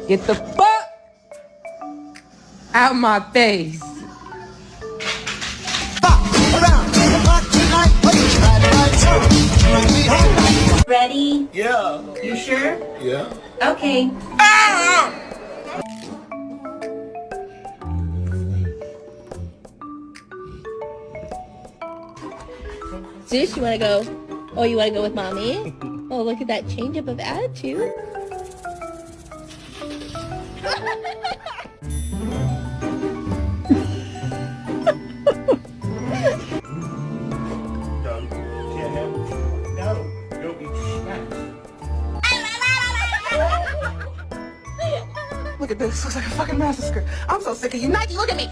Get the fuck out my face. Ready? Yeah. You sure? Yeah. Okay. Zeus, you wanna go? Oh, you wanna go with mommy? Oh, look at that change up of attitude. No, you'll be smacked. Look at this. Looks like a fucking massacre. I'm so sick of you. Nike, look at me.